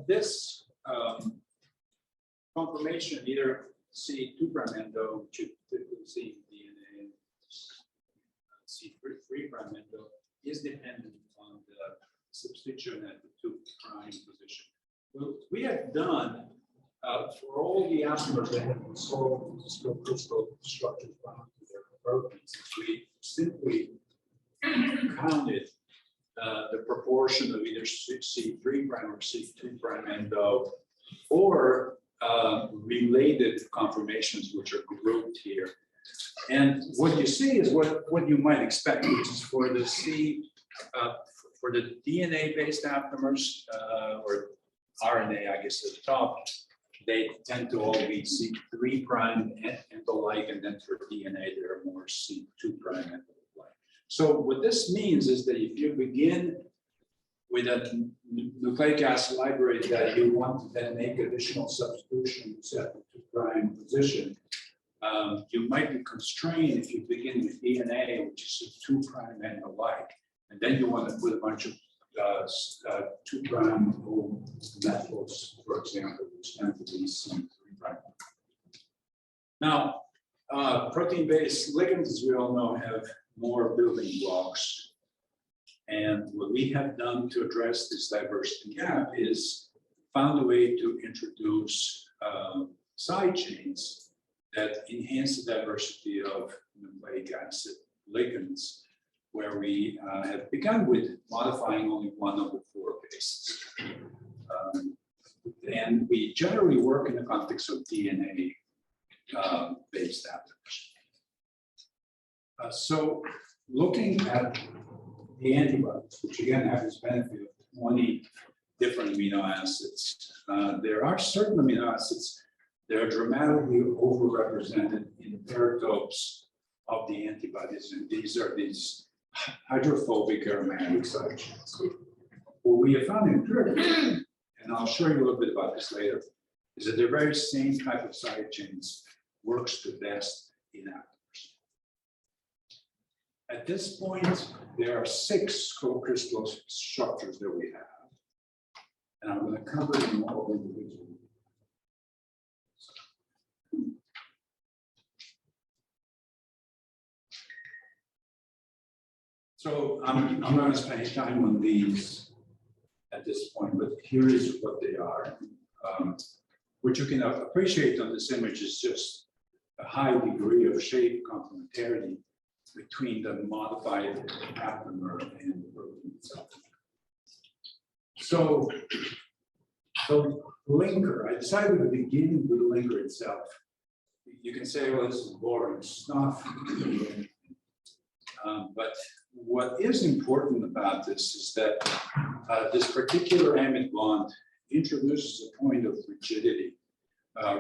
This conformation, either C2' endo, which you typically see in DNA, C3' endo, is dependent on the substitution at the 2' position. What we have done for all the aptamers that have been solved with crystal structures bound to their proteins, we simply counted the proportion of either C3' or C2' endo, or related conformations, which are grouped here. And what you see is what you might expect, which is for the for the DNA-based aptamers, or RNA, I guess, at the top, they tend to all be C3' endo-like, and then for DNA, they're more C2' endo-like. So what this means is that if you begin with a nucleic acid library that you want to then make additional substitutions at the 2' position, you might be constrained if you begin with DNA, which is a 2' endo-like, and then you want to put a bunch of 2' methyls, for example, which tend to be C3'. Now, protein-based ligands, as we all know, have more building blocks. And what we have done to address this diversity gap is found a way to introduce side chains that enhance the diversity of nucleic acid ligands, where we have begun with modifying only one of the 4 bases. And we generally work in the context of DNA based applications. So looking at the antibodies, which again have this benefit of 20 different amino acids, there are certain amino acids that are dramatically overrepresented in the paratopes of the antibodies, and these are these hydrophobic aromatic side chains. What we have found empirically, and I'll show you a little bit about this later, is that the very same type of side chains works the best in aptamers. At this point, there are 6 co-crystal structures that we have, and I'm going to cover them all individually. So I'm not going to spend any time on these at this point, but here is what they are. What you can appreciate on this image is just a high degree of shape complementarity between the modified aptamer and the protein itself. So the linker, I decided to begin with the linker itself. You can say, well, this is boring stuff. But what is important about this is that this particular amide bond introduces a point of rigidity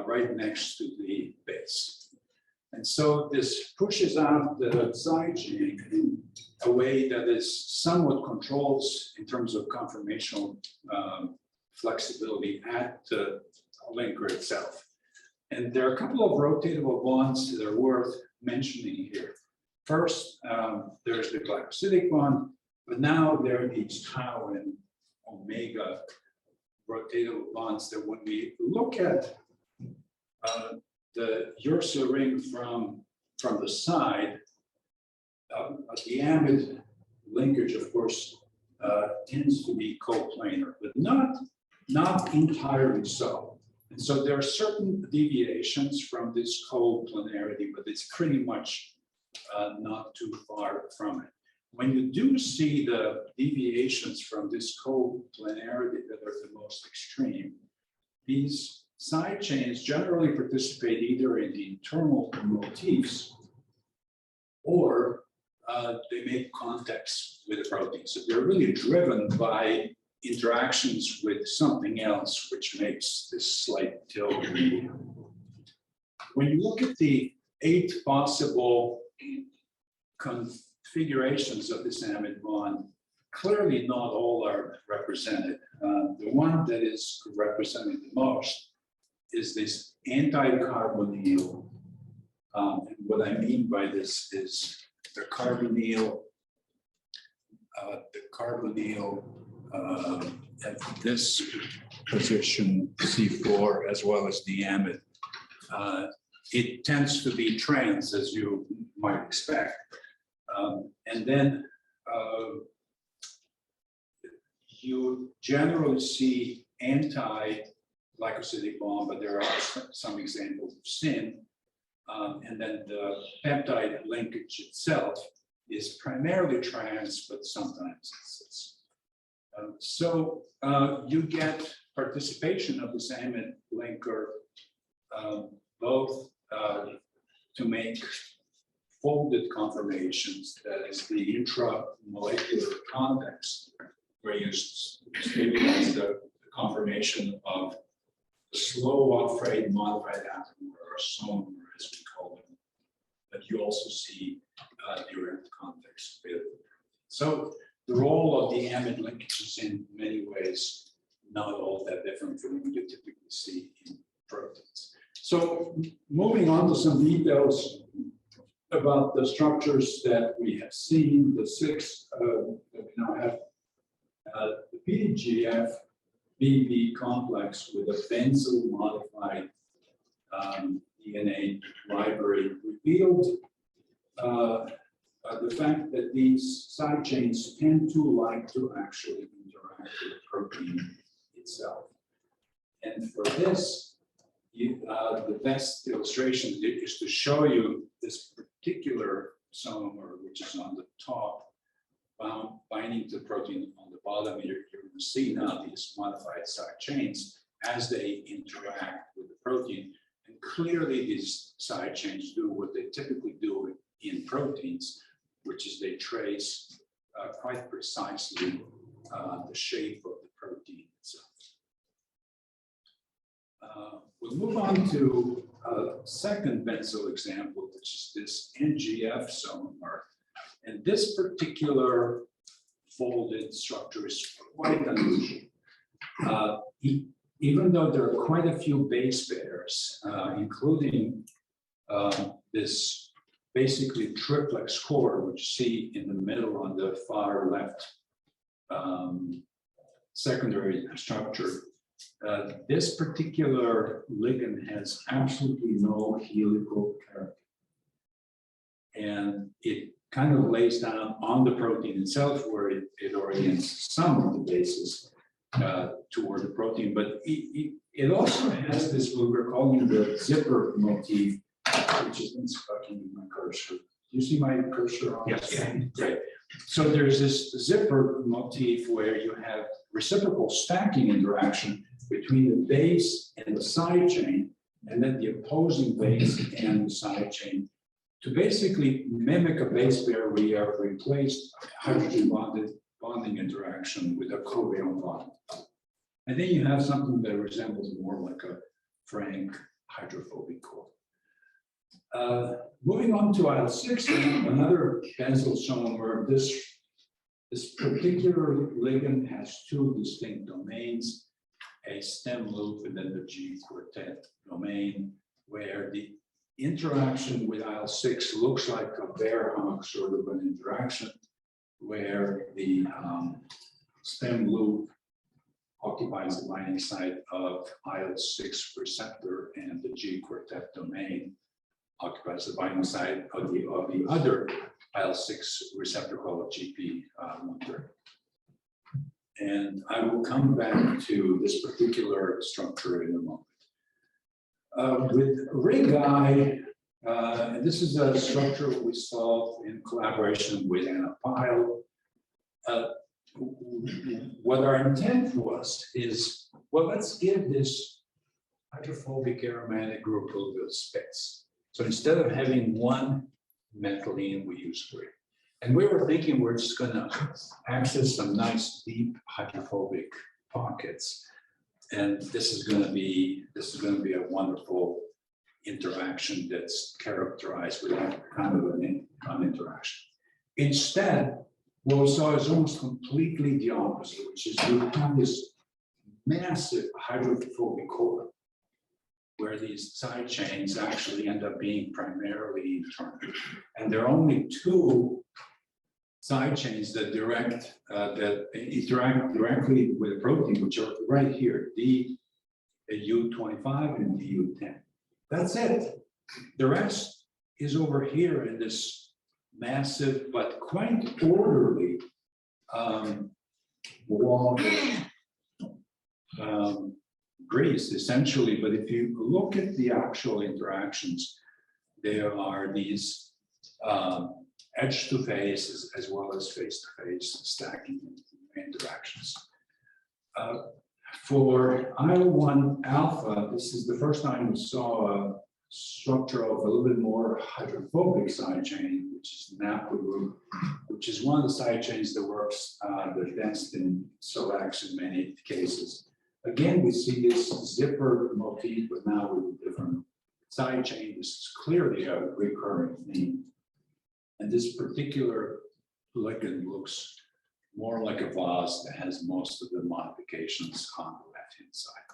right next to the base. And so this pushes out the side chain in a way that is somewhat controls in terms of conformational flexibility at the linker itself. And there are a couple of rotatable bonds that are worth mentioning here. First, there's the glycosidic bond, but now there are these tau and omega rotatable bonds that when we look at the uracil ring from the side, the amide linkage, of course, tends to be coplanar, but not entirely so. And so there are certain deviations from this coplanarity, but it's pretty much not too far from it. When you do see the deviations from this coplanarity that are the most extreme, these side chains generally participate either in the internal motifs or they make contacts with the protein. So they're really driven by interactions with something else, which makes this slight tilt. When you look at the 8 possible configurations of this amide bond, clearly not all are represented. The one that is represented the most is this anti-carbonyl. And what I mean by this is the carbonyl at this position, C4, as well as the amide. It tends to be trans, as you might expect. And then you generally see anti-glycosidic bond, but there are some examples of syn. And then the peptide linkage itself is primarily trans, but sometimes cis. So you get participation of this amide linker both to make folded conformations, that is the intramolecular convex, where you stabilize the conformation of the slow off rate modified atom or SOM, as we call them. But you also see direct convex with. So the role of the amide linkage is in many ways not all that different from what you typically see in proteins. So moving on to some details about the structures that we have seen, the six that we now have. The PDGF BB complex with a benzyl modified DNA library revealed the fact that these side chains tend to like to actually interact with the protein itself. And for this, the best illustration is to show you this particular somer, which is on the top, binding to the protein on the bottom. You're going to see now these modified side chains as they interact with the protein. And clearly these side chains do what they typically do in proteins, which is they trace quite precisely the shape of the protein itself. We'll move on to a second benzyl example, which is this NGF somer. And this particular folded structure is quite unusual. Even though there are quite a few base pairs, including this basically triplex core, which you see in the middle on the far left secondary structure, this particular ligand has absolutely no helical character. And it kind of lays down on the protein itself, where it orients some of the bases toward the protein, but it also has this, what we're calling the zipper motif, which is in my cursor. Do you see my cursor on? Yes. Yeah, great. So there's this zipper motif where you have reciprocal stacking interaction between the base and the side chain, and then the opposing base and the side chain, to basically mimic a base pair where you have replaced hydrogen bonding interaction with a covalent bond. And then you have something that resembles more like a frank hydrophobic core. Moving on to IL-6, another benzyl somer, this particular ligand has two distinct domains, a stem loop and then the G quartet domain, where the interaction with IL-6 looks like a bear hug sort of an interaction, where the stem loop occupies the binding site of IL-6 receptor, and the G quartet domain occupies the binding site of the other IL-6 receptor called GP130. And I will come back to this particular structure in a moment. With RIG-I, this is a structure we solved in collaboration with Anna Pyle. What our intent was is, well, let's give this hydrophobic aromatic group a little bit of space. So instead of having one methylene, we use three. And we were thinking we're just going to access some nice deep hydrophobic pockets, and this is going to be a wonderful interaction that's characterized with that kind of an interaction. Instead, what we saw is almost completely the opposite, which is you have this massive hydrophobic core, where these side chains actually end up being primarily internal. And there are only two side chains that interact directly with the protein, which are right here, DU25 and DU10. That's it. The rest is over here in this massive but quite orderly wall of grease, essentially. But if you look at the actual interactions, there are these edge to face as well as face to face stacking interactions. For IL-1 alpha, this is the first time we saw a structure of a little bit more hydrophobic side chain, which is the NAPA group, which is one of the side chains that works the best in psoas in many cases. Again, we see this zipper motif, but now with a different side chain. This is clearly a recurring theme. And this particular ligand looks more like a vase that has most of the modifications on the left-hand side.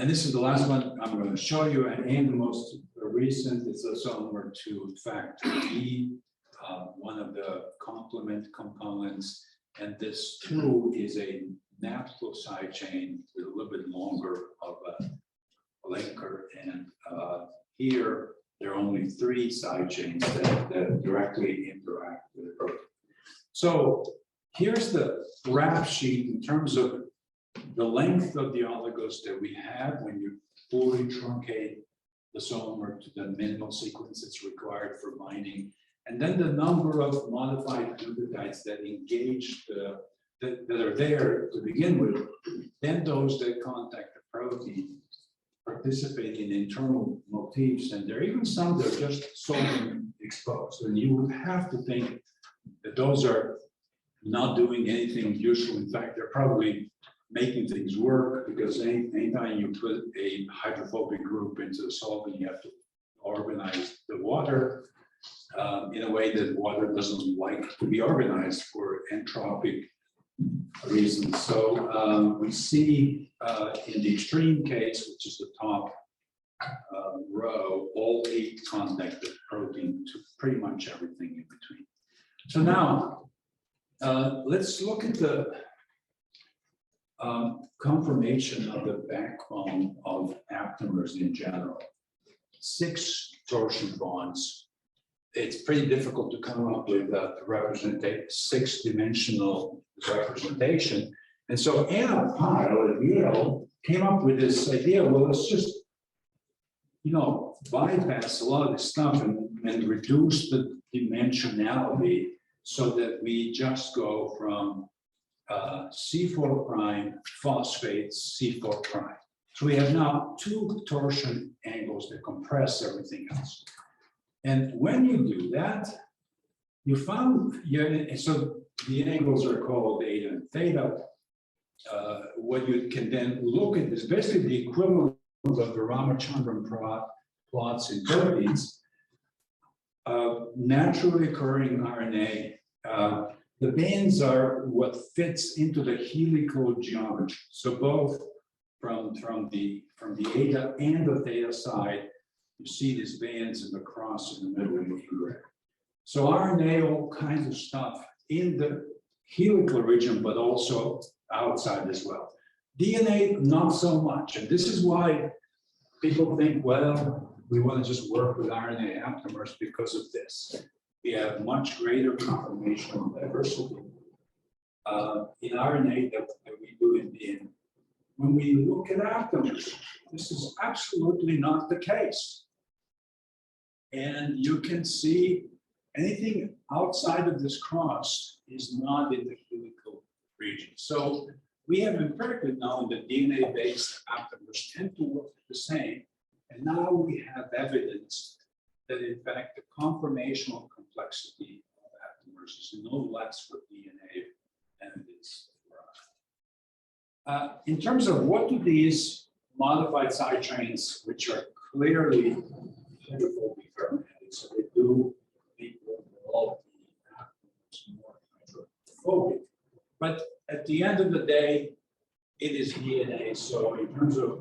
And this is the last one I'm going to show you, and the most recent is isomer to factor E, one of the complement components. And this too is a naphtho side chain with a little bit longer of a linker. And here, there are only 3 side chains that directly interact with the protein. So here's the rap sheet in terms of the length of the oligos that we have when you fully truncate the isomer to the minimal sequence that's required for binding, and then the number of modified nucleotides that engage that are there to begin with, then those that contact the protein participate in internal motifs, and there are even some that are just solvent exposed. And you would have to think that those are not doing anything useful. In fact, they're probably making things work, because anytime you put a hydrophobic group into the solvent, you have to organize the water in a way that water doesn't like to be organized for entropic reasons. So we see in the extreme case, which is the top row, all 8 contact the protein to pretty much everything in between. So now let's look at the conformation of the backbone of aptamers in general. 6 torsion bonds. It's pretty difficult to come up with a 6-dimensional representation. And so Anna Pyle at Yale came up with this idea, well, let's just, bypass a lot of this stuff and reduce the dimensionality so that we just go from C4 prime phosphate C4 prime. So we have now 2 torsion angles that compress everything else. And when you do that, you found, so the angles are called eta and theta. What you can then look at is basically the equivalent of the Ramachandran plots in proteins. Naturally occurring RNA, the bands are what fits into the helical geometry. So both from the eta and the theta side, you see these bands and the cross in the middle of the grid. So RNA, all kinds of stuff in the helical region, but also outside as well. DNA, not so much. And this is why people think, well, we want to just work with RNA aptamers because of this. We have much greater conformational diversity in RNA than we do in DNA. When we look at aptamers, this is absolutely not the case. And you can see anything outside of this cross is not in the helical region. So we have empirically known that DNA-based aptamers tend to work the same. And now we have evidence that, in fact, the conformational complexity of aptamers is no less for DNA than it is for us. In terms of what do these modified side chains, which are clearly hydrophobic fermented, so they do make all the aptamers more hydrophobic. But at the end of the day, it is DNA. So in terms of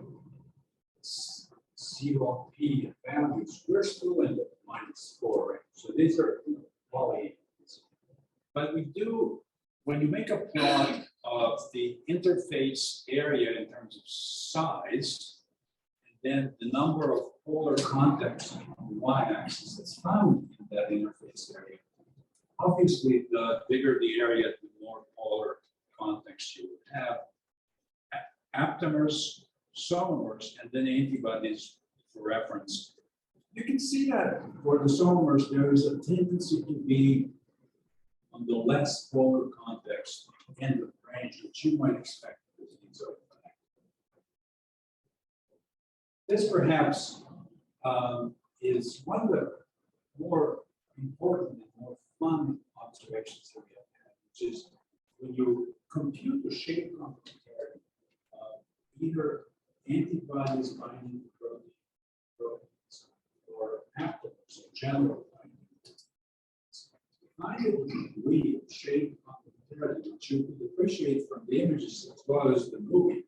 C1P values, we're still in the -4 range. So these are poly. But we do, when you make a plot of the interface area in terms of size, and then the number of polar contacts on the y-axis that's found in that interface area, obviously the bigger the area, the more polar contacts you would have. Aptamers, somers, and then antibodies for reference. You can see that for the somers, there is a tendency to be on the less polar context end of range, which you might expect with these other factors. This perhaps is one of the more important and more fun observations that we have had, which is when you compute the shape complementarity of either antibodies binding to proteins or aptamers in general binding to proteins. Find a degree of shape complementarity, which you could appreciate from the images as well as the movie,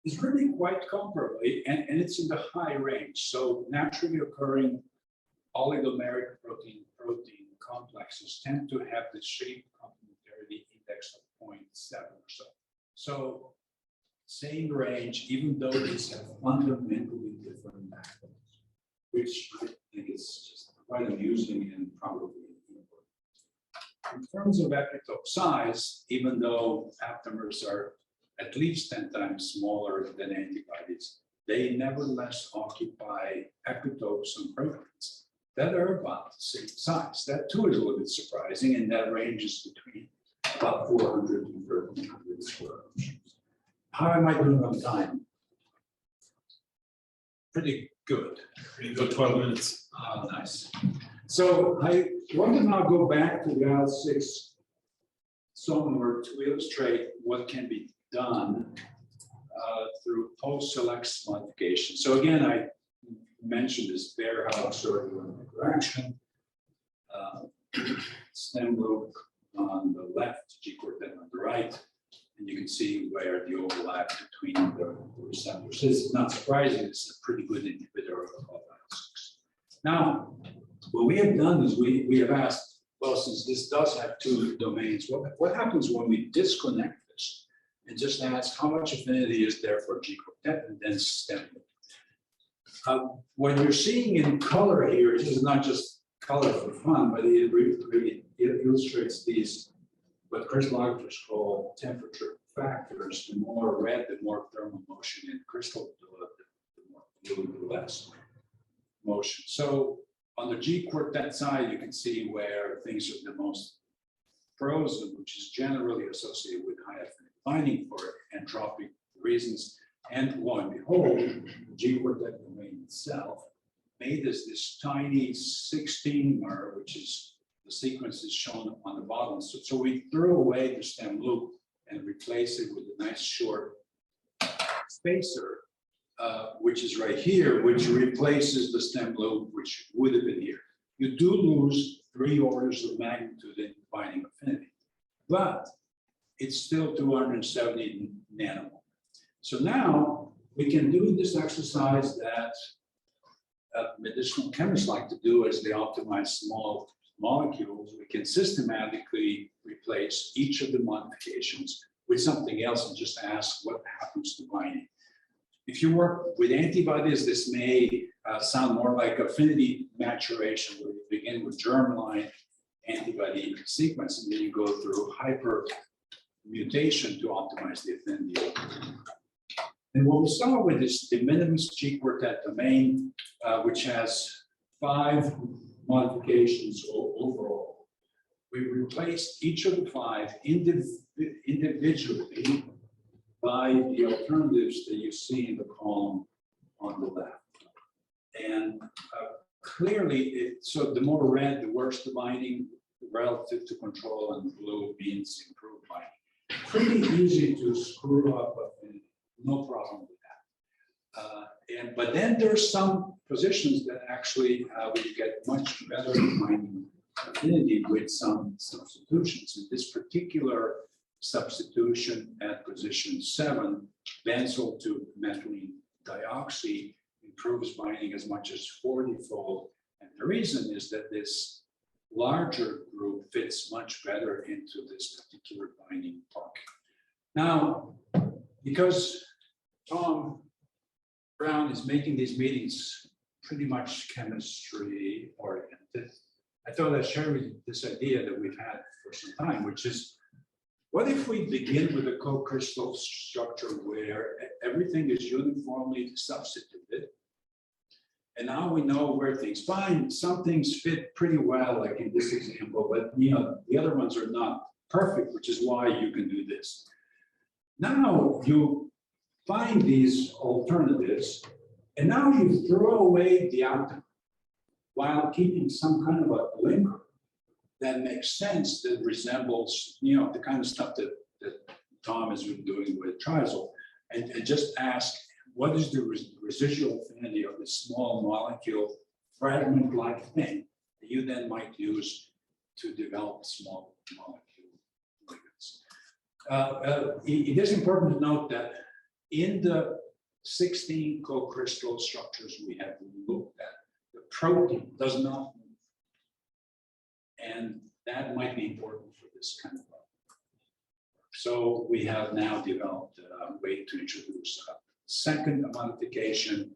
is really quite comparable, and it's in the high range. So naturally occurring oligomeric protein complexes tend to have the shape complementarity index of 0.7 or so. So same range, even though these have fundamentally different backbones, which I think is just quite amusing and probably important. In terms of epitope size, even though aptamers are at least 10 times smaller than antibodies, they nevertheless occupy epitopes and proteins that are about the same size. That too is a little bit surprising, and that ranges between about 400 and 1300 square meters. How am I doing on time? Pretty good. You go 12 minutes. Oh, nice. So I want to now go back to the IL-6 somer to illustrate what can be done through post-select modification. So again, I mentioned this Beerhouse orbital interaction, stem loop on the left, G-quartet on the right, and you can see where the overlap between the receptors is. It's not surprising, it's a pretty good inhibitor of IL-6. Now, what we have done is we have asked, well, since this does have two domains, what happens when we disconnect this and just ask how much affinity is there for G-quartet and then stem loop? What you're seeing in color here, this is not just color for fun, but it really illustrates these, what crystallographers call temperature factors. The more red, the more thermal motion in crystal, the more blue, the less motion. So on the G-quartet side, you can see where things are the most frozen, which is generally associated with high affinity binding for entropic reasons. And lo and behold, the G-quartet domain itself made us this tiny 16-mer, which is the sequence is shown on the bottom. So we threw away the stem loop and replaced it with a nice short spacer, which is right here, which replaces the stem loop, which would have been here. You do lose 3 orders of magnitude in binding affinity, but it's still 270 nanomolar. So now we can do this exercise that medicinal chemists like to do as they optimize small molecules. We can systematically replace each of the modifications with something else and just ask what happens to binding. If you work with antibodies, this may sound more like affinity maturation, where you begin with germline antibody sequence and then you go through hyper mutation to optimize the affinity. And what we saw with this de minimis G-quartet domain, which has 5 modifications overall, we replaced each of the 5 individually by the alternatives that you see in the column on the left. And clearly, so the more red, the worse the binding relative to control, and blue means improved binding. Pretty easy to screw up affinity. No problem with that. But then there's some positions that actually we get much better binding affinity with some substitutions. In this particular substitution at position 7, benzyl to methylene dioxy improves binding as much as 40-fold. And the reason is that this larger group fits much better into this particular binding pocket. Now, because Tom Brown is making these meetings pretty much chemistry oriented, I thought I'd share with you this idea that we've had for some time, which is, what if we begin with a co-crystal structure where everything is uniformly substituted? And now we know where things fine. Some things fit pretty well, like in this example, but the other ones are not perfect, which is why you can do this. Now you find these alternatives, and now you throw away the outcome while keeping some kind of a linker that makes sense, that resembles, the kind of stuff that Tom has been doing with triazole, and just ask, what is the residual affinity of this small molecule fragment-like thing that you then might use to develop small molecule ligands? It is important to note that in the 16 co-crystal structures we have looked at, the protein does not move. And that might be important for this kind of work. So we have now developed a way to introduce a second modification.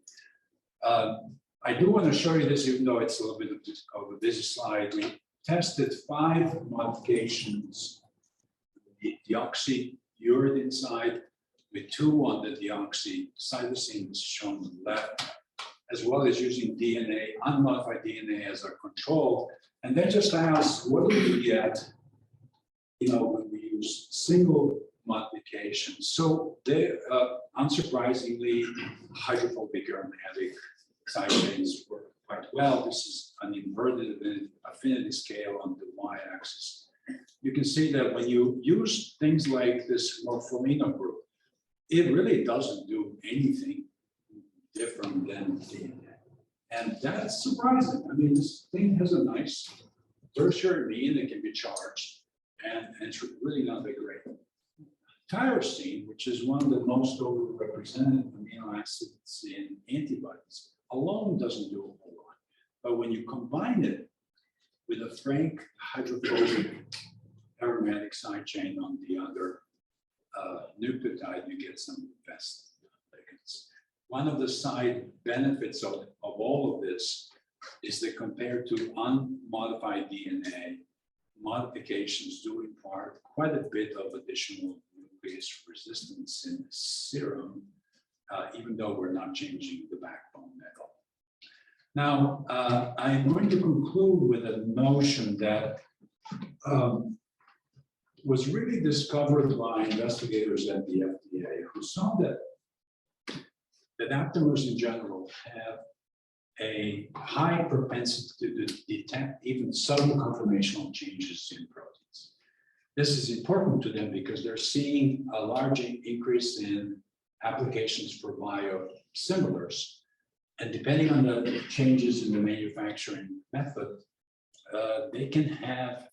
I do want to show you this, even though it's a little bit of a busy slide. We tested 5 modifications, the deoxyuridine side, with 2 on the deoxycytosine, is shown on the left, as well as using DNA, unmodified DNA as a control. And then just ask, what do we get, when we use single modifications? So they, unsurprisingly, hydrophobic aromatic side chains work quite well. This is an inverted affinity scale on the y-axis. You can see that when you use things like this morpholino group, it really doesn't do anything different than DNA. And that's surprising. I mean, this thing has a nice tertiary mean that can be charged, and it's really not that great. Tyrosine, which is one of the most overrepresented amino acids in antibodies, alone doesn't do a whole lot. But when you combine it with a frank hydrophobic aromatic side chain on the other nucleotide, you get some best ligands. One of the side benefits of all of this is that compared to unmodified DNA, modifications do impart quite a bit of additional nuclease resistance in the serum, even though we're not changing the backbone at all. Now, I'm going to conclude with a notion that was really discovered by investigators at the FDA, who saw that aptamers in general have a high propensity to detect even subtle conformational changes in proteins. This is important to them because they're seeing a large increase in applications for biosimilars. And depending on the changes in the manufacturing method, they can have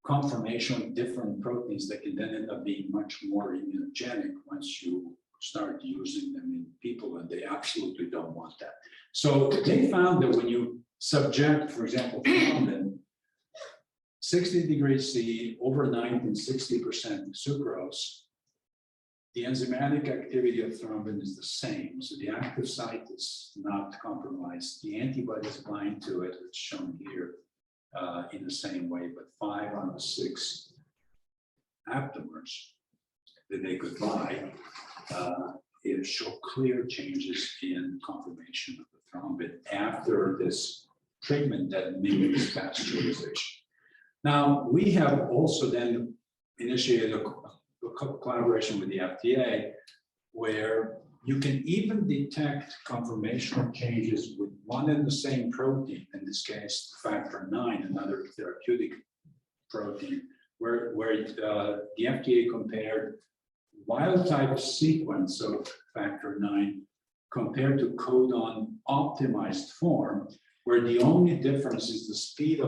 conformation of different proteins that can then end up being much more immunogenic once you start using them in people, and they absolutely don't want that. So they found that when you subject, for example, thrombin, 60 degrees C, overnight in 60% sucrose, the enzymatic activity of thrombin is the same. So the active site is not compromised. The antibodies bind to it, it's shown here in the same way, but 5 out of 6 aptamers that they could buy it show clear changes in conformation of the thrombin after this treatment that mimics pasteurization. Now, we have also then initiated a collaboration with the FDA where you can even detect conformational changes with one and the same protein, in this case, factor 9, another therapeutic protein, where the FDA compared wild type sequence of factor 9 compared to codon optimized form, where the only difference is the speed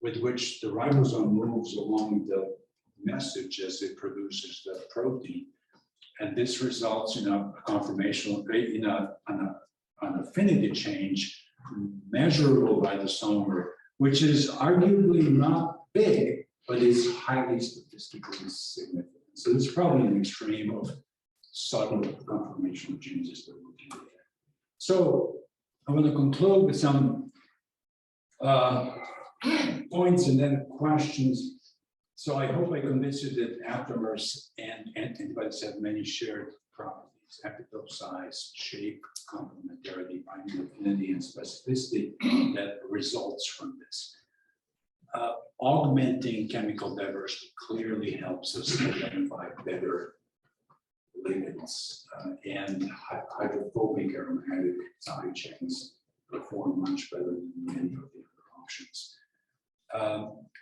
with which the ribosome moves along the message as it produces the protein. And this results in a conformational, an affinity change measurable by the somer which is arguably not big, but is highly statistically significant. So it's probably an extreme of subtle conformational changes that we're looking at. So I want to conclude with some points and then questions. So I hope I convinced you that aptamers and antibodies have many shared properties: epitope size, shape, complementarity, binding affinity, and specificity that results from this. Augmenting chemical diversity clearly helps us identify better ligands, and hydrophobic aromatic side chains perform much better than many of the other options.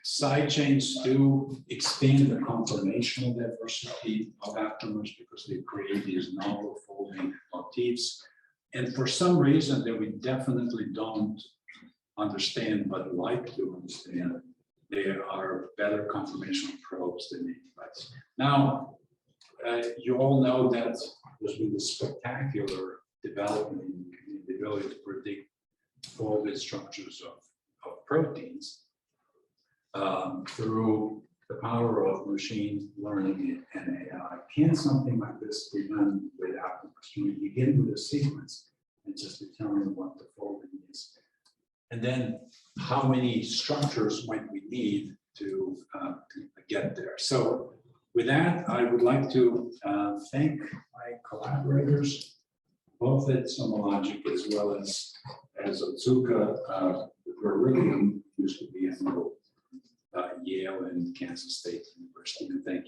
Side chains do expand the conformational diversity of aptamers because they create these novel folding motifs. And for some reason that we definitely don't understand, but like to understand, there are better conformational probes than antibodies. Now, you all know that there's been this spectacular development in the ability to predict folded structures of proteins through the power of machine learning and AI. Can something like this be done without you begin with a sequence and just determine what the folding is? And then how many structures might we need to get there? So with that, I would like to thank my collaborators, both at SomaLogic as well as Otsuka, where really used to be in Yale and Kansas State University. And thank